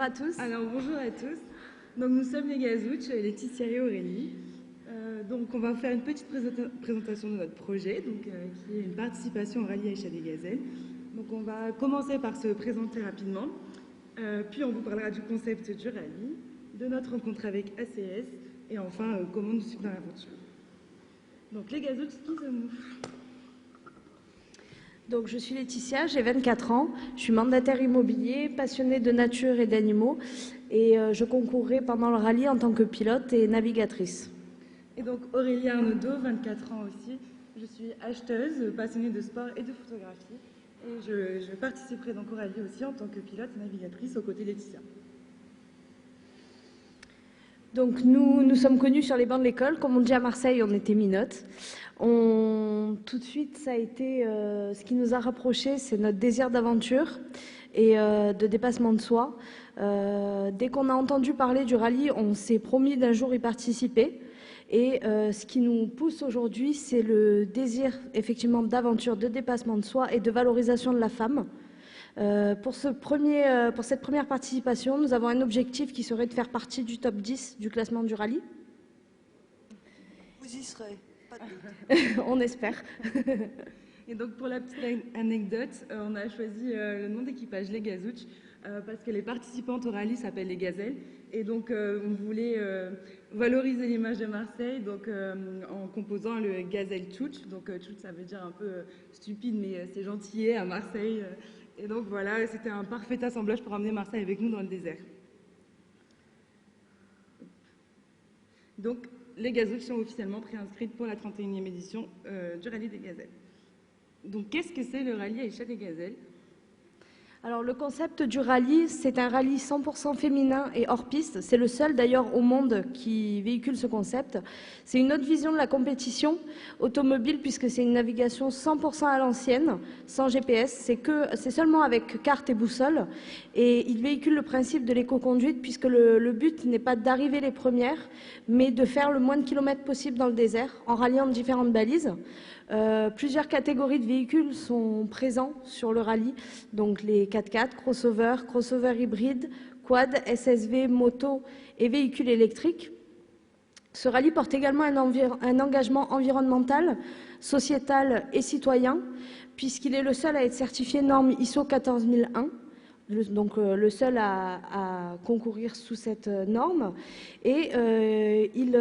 à tous. Alors bonjour à tous. Donc nous sommes les Gazouches, Laetitia et Aurélie. Donc on va faire une petite présentation de notre projet, qui est une participation au rallye Aïcha des Gazelles. Donc on va commencer par se présenter rapidement, puis on vous parlera du concept du rallye, de notre rencontre avec ACS et enfin comment nous suivre dans l'aventure. Donc les Gazouches, qui sommes-nous ? Donc, je suis Laetitia, j'ai 24 ans, je suis mandataire immobilier, passionnée de nature et d'animaux et je concourrai pendant le rallye en tant que pilote et navigatrice. Et donc Aurélie Arnaudot, 24 ans aussi, je suis acheteuse, passionnée de sport et de photographie et je participerai donc au rallye aussi en tant que pilote et navigatrice aux côtés de Laetitia. Donc nous sommes connus sur les bancs de l'école, comme on dit à Marseille, on était minotes. Tout de suite, ça a été ce qui nous a rapprochés, c'est notre désir d'aventure et de dépassement de soi. Dès qu'on a entendu parler du rallye, on s'est promis d'un jour y participer. Et ce qui nous pousse aujourd'hui, c'est le désir effectivement d'aventure, de dépassement de soi et de valorisation de la femme. Pour cette première participation, nous avons un objectif qui serait de faire partie du top 10 du classement du rallye. Vous y serez, pas de doute. On espère. Et donc pour la petite anecdote, on a choisi le nom d'équipage Les Gazouches parce que les participantes au rallye s'appellent les Gazelles. Et donc on voulait valoriser l'image de Marseille donc, en composant le Gazelle Tchouch. Donc Tchouch ça veut dire un peu stupide mais c'est gentillet à Marseille. Et donc voilà, c'était un parfait assemblage pour emmener Marseille avec nous dans le désert. Donc les Gazouches sont officiellement préinscrites pour la 31e édition du rallye des Gazelles. Donc qu'est-ce que c'est le rallye Aïcha des Gazelles ? Alors le concept du rallye, c'est un rallye 100% féminin et hors piste. C'est le seul d'ailleurs au monde qui véhicule ce concept. C'est une autre vision de la compétition automobile puisque c'est une navigation 100% à l'ancienne, sans GPS. C'est seulement avec carte et boussole. Et il véhicule le principe de l'éco-conduite puisque le but n'est pas d'arriver les premières, mais de faire le moins de kilomètres possible dans le désert en ralliant différentes balises. Plusieurs catégories de véhicules sont présents sur le rallye, donc les 4x4, crossover hybride, quad, SSV, moto et véhicules électriques. Ce rallye porte également un engagement environnemental, sociétal et citoyen, puisqu'il est le seul à être certifié norme ISO 14001, donc le seul à concourir sous cette norme. Et il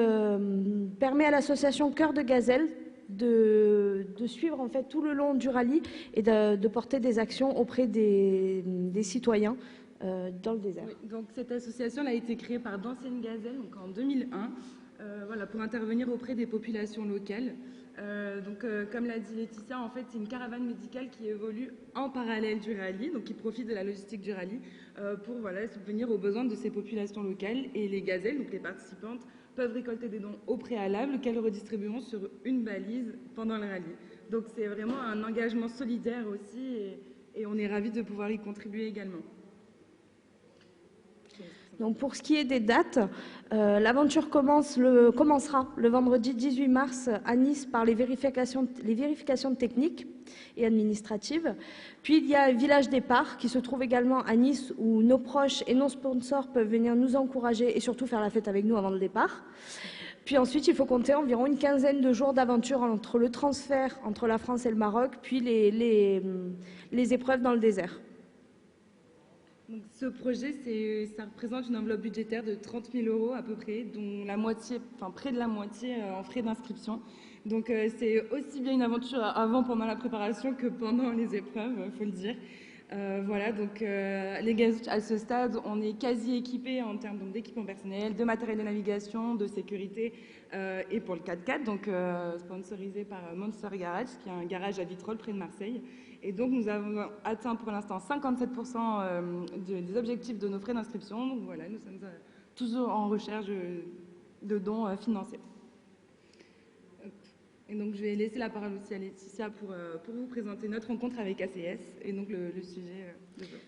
permet à l'association Cœur de Gazelle de suivre en fait tout le long du rallye et de porter des actions auprès des citoyens dans le désert. Oui, donc cette association a été créée par d'anciennes gazelles donc en 2001 voilà, pour intervenir auprès des populations locales. Comme l'a dit Laetitia, en fait c'est une caravane médicale qui évolue en parallèle du rallye, donc qui profite de la logistique du rallye pour voilà, subvenir aux besoins de ces populations locales. Et les gazelles, donc les participantes, peuvent récolter des dons au préalable qu'elles redistribueront sur une balise pendant le rallye. Donc c'est vraiment un engagement solidaire aussi et on est ravis de pouvoir y contribuer également. Donc pour ce qui est des dates, l'aventure commencera le vendredi 18 mars à Nice par les vérifications techniques et administratives. Puis il y a un village départ qui se trouve également à Nice où nos proches et nos sponsors peuvent venir nous encourager et surtout faire la fête avec nous avant le départ. Puis ensuite, il faut compter environ une quinzaine de jours d'aventure entre le transfert entre la France et le Maroc, puis les épreuves dans le désert. Donc, ce projet, ça représente une enveloppe budgétaire de 30 000 € à peu près, dont la moitié, enfin près de la moitié en frais d'inscription. Donc c'est aussi bien une aventure avant, pendant la préparation que pendant les épreuves, il faut le dire. Voilà, donc les Gazouches, à ce stade, on est quasi équipés en termes d'équipement personnel, de matériel de navigation, de sécurité et pour le 4x4, donc sponsorisé par Monster Garage, qui est un garage à Vitrolles près de Marseille. Et donc nous avons atteint pour l'instant 57% des objectifs de nos frais d'inscription. Donc voilà, nous sommes toujours en recherche de dons financiers. Et donc je vais laisser la parole aussi à Laetitia pour vous présenter notre rencontre avec ACS et donc le sujet de jour.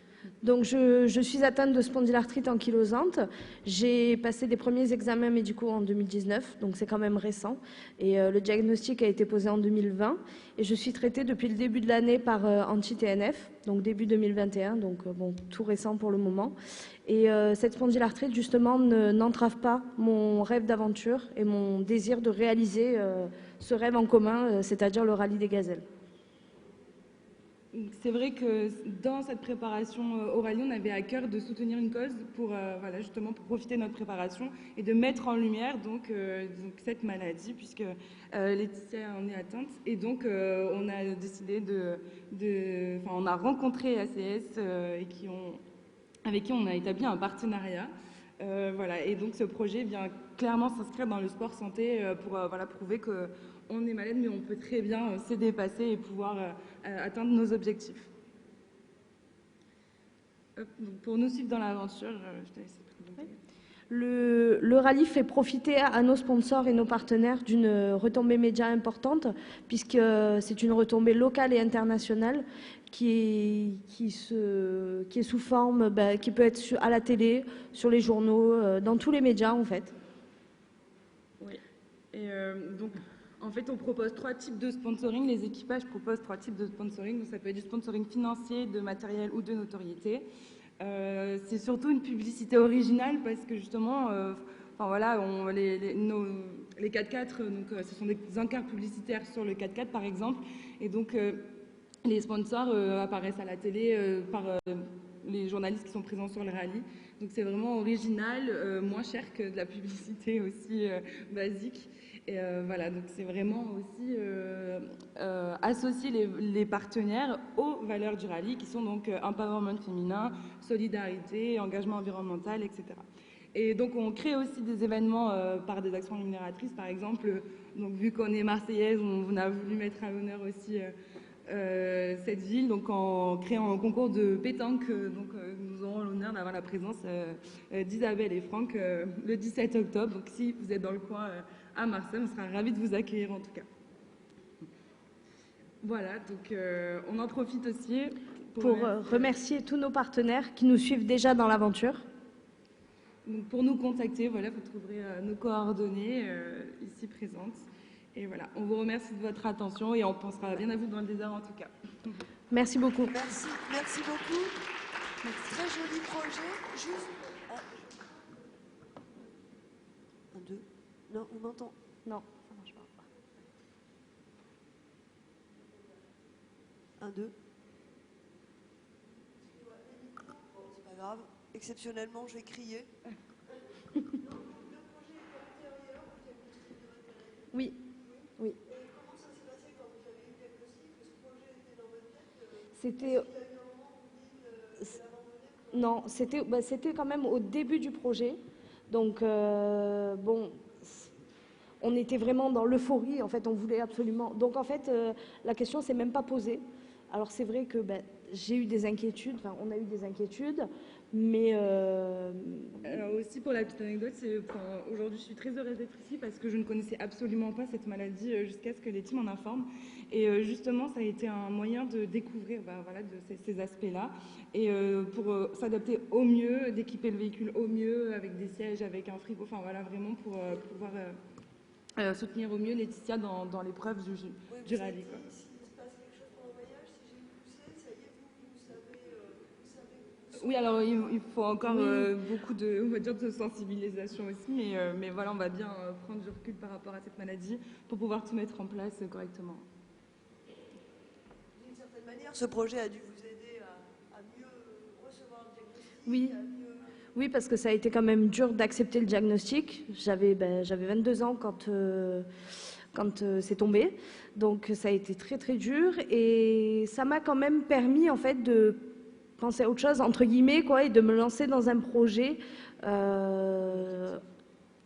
Donc, je suis atteinte de spondylarthrite ankylosante. J'ai passé des premiers examens médicaux en 2019, donc c'est quand même récent. Et le diagnostic a été posé en 2020. Et je suis traitée depuis le début de l'année par anti-TNF, donc début 2021, donc bon, tout récent pour le moment. Et cette spondylarthrite, justement, n'entrave pas mon rêve d'aventure et mon désir de réaliser ce rêve en commun, c'est-à-dire le rallye des gazelles. C'est vrai que dans cette préparation au rallye, on avait à cœur de soutenir une cause pour, voilà, justement, pour profiter de notre préparation et de mettre en lumière donc cette maladie, puisque Laetitia en est atteinte. Et donc, on a décidé on a rencontré ACS avec qui on a établi un partenariat. Voilà, et donc ce projet vient clairement s'inscrire dans le sport santé pour voilà, prouver qu'on est malade, mais on peut très bien se dépasser et pouvoir atteindre nos objectifs. Donc pour nous suivre dans l'aventure, je te laisse présenter. Le rallye fait profiter à nos sponsors et nos partenaires d'une retombée média importante, puisque c'est une retombée locale et internationale qui est sous forme, qui peut être à la télé, sur les journaux, dans tous les médias en fait. Oui, et donc en fait on propose 3 types de sponsoring, les équipages proposent 3 types de sponsoring, donc ça peut être du sponsoring financier, de matériel ou de notoriété. C'est surtout une publicité originale parce que justement, enfin voilà, les 4x4, donc ce sont des encarts publicitaires sur le 4x4 par exemple, et donc les sponsors apparaissent à la télé par les journalistes qui sont présents sur le rallye. Donc c'est vraiment original, moins cher que de la publicité aussi basique. Et voilà, donc c'est vraiment aussi associer les partenaires aux valeurs du rallye qui sont donc empowerment féminin, solidarité, engagement environnemental, etc. Et donc on crée aussi des événements par des actions rémunératrices, par exemple, donc vu qu'on est marseillaise, on a voulu mettre à l'honneur aussi cette ville, donc en créant un concours de pétanque, donc nous aurons l'honneur d'avoir la présence d'Isabelle et Franck le 17 octobre. Donc si vous êtes dans le coin à Marseille, on sera ravis de vous accueillir en tout cas. Voilà, donc on en profite aussi pour remercier tous nos partenaires qui nous suivent déjà dans l'aventure. Donc pour nous contacter, voilà, vous trouverez nos coordonnées ici présentes. Et voilà, on vous remercie de votre attention et on pensera bien à vous dans le désert en tout cas. Merci beaucoup. Merci beaucoup. Très joli projet. Juste. Un, deux. Non, on m'entend. Non, ça marche pas. Un, deux. Bon, c'est pas grave. Exceptionnellement, je vais crier. Oui. Oui. Et comment ça s'est passé quand vous avez eu le diagnostic? Ce projet était dans votre tête? C'était. Non, c'était quand même au début du projet. Donc, bon, on était vraiment dans l'euphorie. En fait, on voulait absolument. Donc, en fait, la question s'est même pas posée. Alors, c'est vrai que j'ai eu des inquiétudes. Enfin, on a eu des inquiétudes. Mais alors aussi pour la petite anecdote, aujourd'hui je suis très heureuse d'être ici parce que je ne connaissais absolument pas cette maladie jusqu'à ce que Letty m'en informe. Et justement, ça a été un moyen de découvrir voilà, ces aspects-là et pour s'adapter au mieux, d'équiper le véhicule au mieux avec des sièges, avec un frigo, enfin voilà, vraiment pour pouvoir soutenir au mieux Laetitia dans l'épreuve du rallye. Quoi. Oui, alors il faut encore beaucoup de sensibilisation aussi, mais voilà, on va bien prendre du recul par rapport à cette maladie pour pouvoir tout mettre en place correctement. D'une certaine manière, ce projet a dû vous aider à mieux recevoir le diagnostic. Oui. Oui, parce que ça a été quand même dur d'accepter le diagnostic. J'avais 22 ans quand c'est tombé, donc ça a été très très dur et ça m'a quand même permis en fait de penser à autre chose, entre guillemets, quoi, et de me lancer dans un projet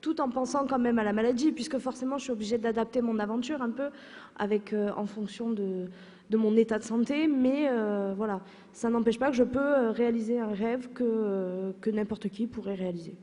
tout en pensant quand même à la maladie, puisque forcément je suis obligée d'adapter mon aventure un peu en fonction de mon état de santé, mais voilà, ça n'empêche pas que je peux réaliser un rêve que n'importe qui pourrait réaliser.